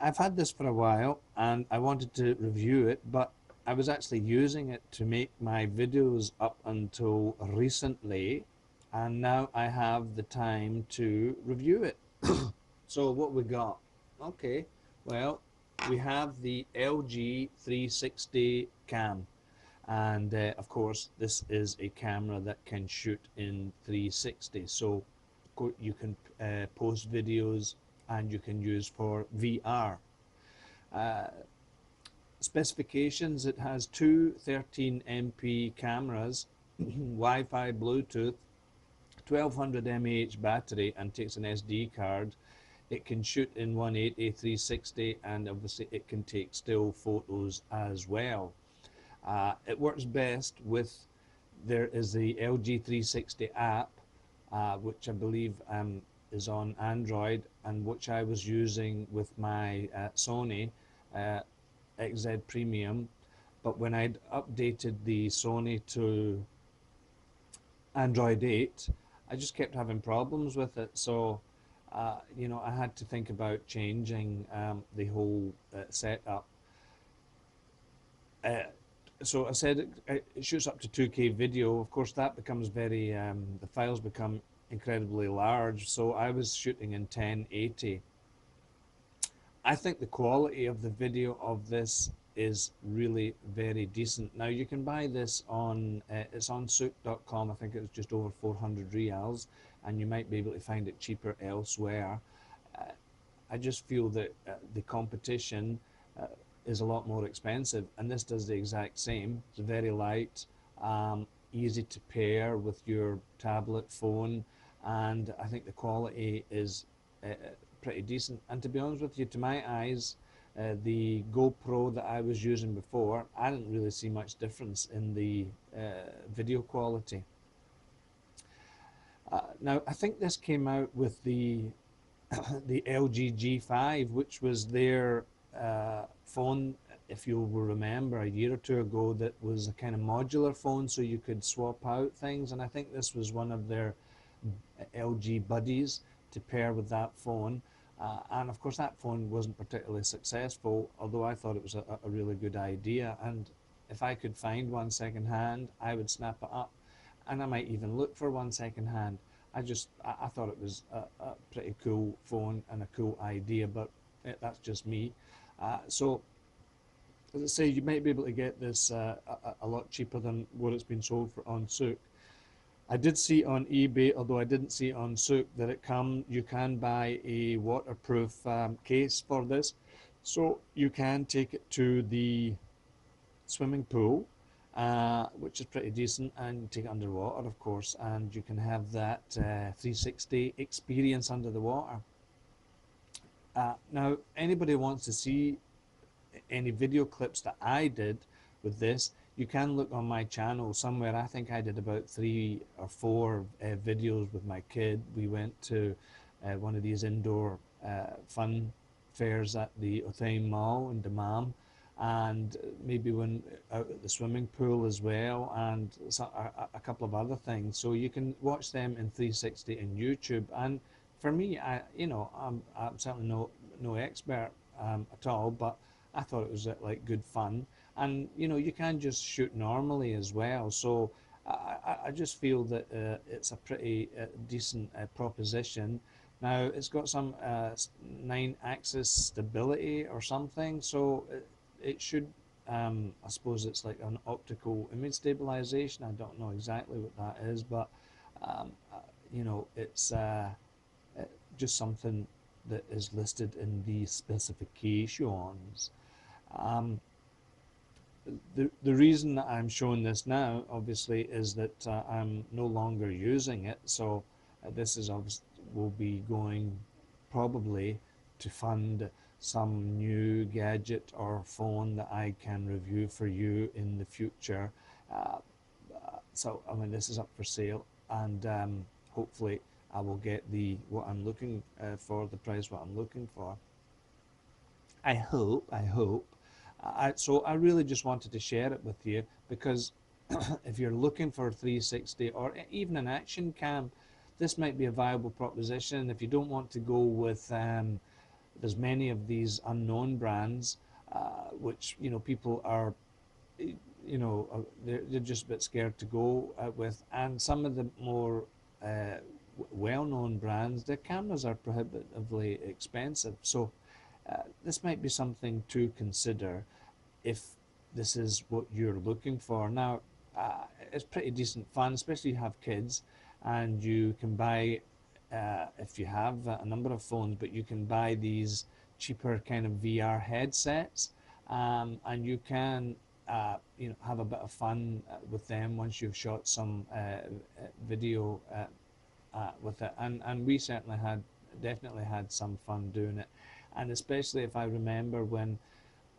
I've had this for a while and I wanted to review it, but I was actually using it to make my videos up until recently, and now I have the time to review it. So what we got? Okay, well, we have the LG 360 cam, and of course this is a camera that can shoot in 360, so you can post videos and you can use for VR. Uh, Specifications: it has two 13MP cameras, Wi-Fi, Bluetooth, 1200 mAh battery, and takes an SD card. It can shoot in 180, 360, and obviously it can take still photos as well. It works best with, there is the LG 360 app, which I believe is on Android, and which I was using with my Sony XZ Premium. But when I'd updated the Sony to Android 8, I just kept having problems with it. So, I had to think about changing the whole setup. Uh, so I said it shoots up to 2K video. Of course, that becomes the files become incredibly large. So I was shooting in 1080. I think the quality of the video of this is really very decent. Now you can buy this on, it's on souk.com. I think it's just over 400 rials, and you might be able to find it cheaper elsewhere. I just feel that the competition is a lot more expensive, and this does the exact same. It's very light, easy to pair with your tablet phone, and I think the quality is pretty decent. And to be honest with you, to my eyes, the GoPro that I was using before, I didn't really see much difference in the video quality. Now I think this came out with the the LG G5, which was their phone, if you will remember, a year or two ago, that was a kind of modular phone, so you could swap out things, and I think this was one of their LG buddies to pair with that phone. And of course that phone wasn't particularly successful, although I thought it was a really good idea, and if I could find one second hand, I would snap it up, and I might even look for one second hand. I thought it was a pretty cool phone and a cool idea, but that's just me. So as I say, you might be able to get this a lot cheaper than what it's been sold for on Souk. I did see on eBay, although I didn't see on Souk, that you can buy a waterproof case for this, so you can take it to the swimming pool, which is pretty decent, and take it underwater, of course, and you can have that 360 experience under the water. Now, anybody wants to see any video clips that I did with this, you can look on my channel somewhere. I think I did about 3 or 4 videos with my kid. We went to one of these indoor fun fairs at the Othaim Mall in Dammam, and maybe when out at the swimming pool as well, and a couple of other things. So you can watch them in 360 in YouTube. And for me, I'm certainly no expert at all, but I thought it was like good fun, and you can just shoot normally as well. So I just feel that it's a pretty decent proposition. Now it's got some 9-axis stability or something, so it should, I suppose it's like an optical image stabilization. I don't know exactly what that is, but it's just something that is listed in the specifications. The reason that I'm showing this now, obviously, is that I'm no longer using it, so this is will be going probably to fund some new gadget or phone that I can review for you in the future. So I mean, this is up for sale, and hopefully I will get what I'm looking for, the price what I'm looking for. I hope. So I really just wanted to share it with you, because if you're looking for 360 or even an action cam, this might be a viable proposition. If you don't want to go with there's many of these unknown brands, which people are, they're just a bit scared to go with, and some of the more well-known brands, their cameras are prohibitively expensive. So this might be something to consider if this is what you're looking for. Now, it's pretty decent fun, especially if you have kids, and you can buy, if you have a number of phones, but you can buy these cheaper kind of VR headsets, and you can have a bit of fun with them once you've shot some video with it. And we certainly definitely had some fun doing it. And especially if I remember when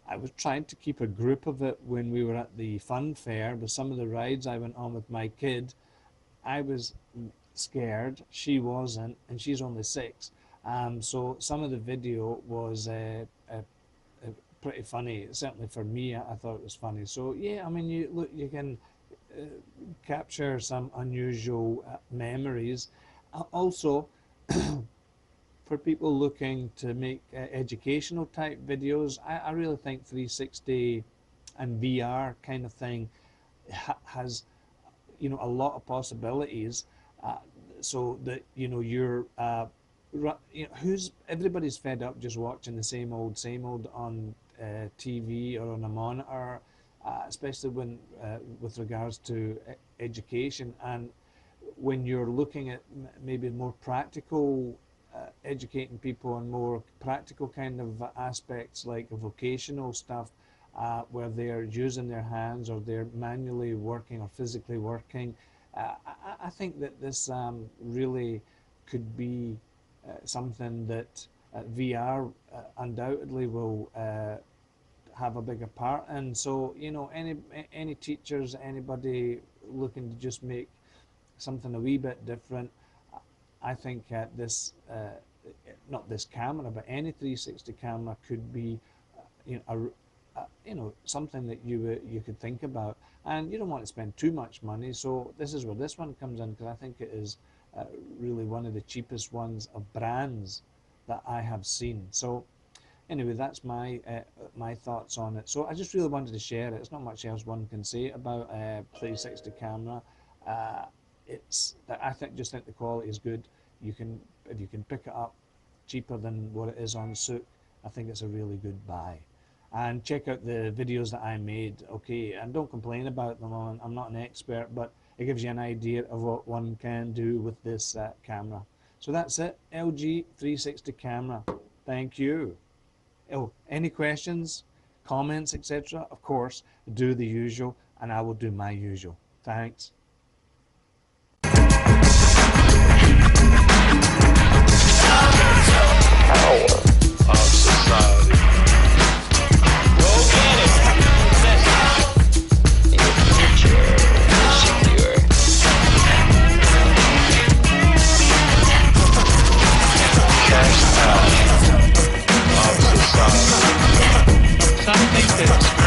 I was trying to keep a group of it when we were at the fun fair with some of the rides I went on with my kid. I was scared, she wasn't, and she's only 6. So some of the video was pretty funny. Certainly for me, I thought it was funny. So yeah, I mean, you can capture some unusual memories. Also, for people looking to make educational type videos, I really think 360 and VR kind of thing has a lot of possibilities, so that you're everybody's fed up just watching the same old on TV or on a monitor, especially when with regards to education. And when you're looking at maybe more practical educating people on more practical kind of aspects, like vocational stuff, where they're using their hands or they're manually working or physically working, I think that this really could be something that VR undoubtedly will have a bigger part in. So any teachers, anybody looking to just make something a wee bit different, I think not this camera, but any 360 camera could be something that you could think about. And you don't want to spend too much money, so this is where this one comes in, because I think it is really one of the cheapest ones of brands that I have seen. So anyway, that's my thoughts on it. So I just really wanted to share it. It's not much else one can say about 360 camera. I just think the quality is good. If you can pick it up cheaper than what it is on Souk, I think it's a really good buy. And check out the videos that I made, okay? And don't complain about them. I'm not an expert, but it gives you an idea of what one can do with this camera. So that's it, LG 360 camera. Thank you. Oh, any questions, comments, etc.? Of course, do the usual, and I will do my usual. Thanks. Power of society. Go get it. Message. In the future, secure. Cast out of society. Something that's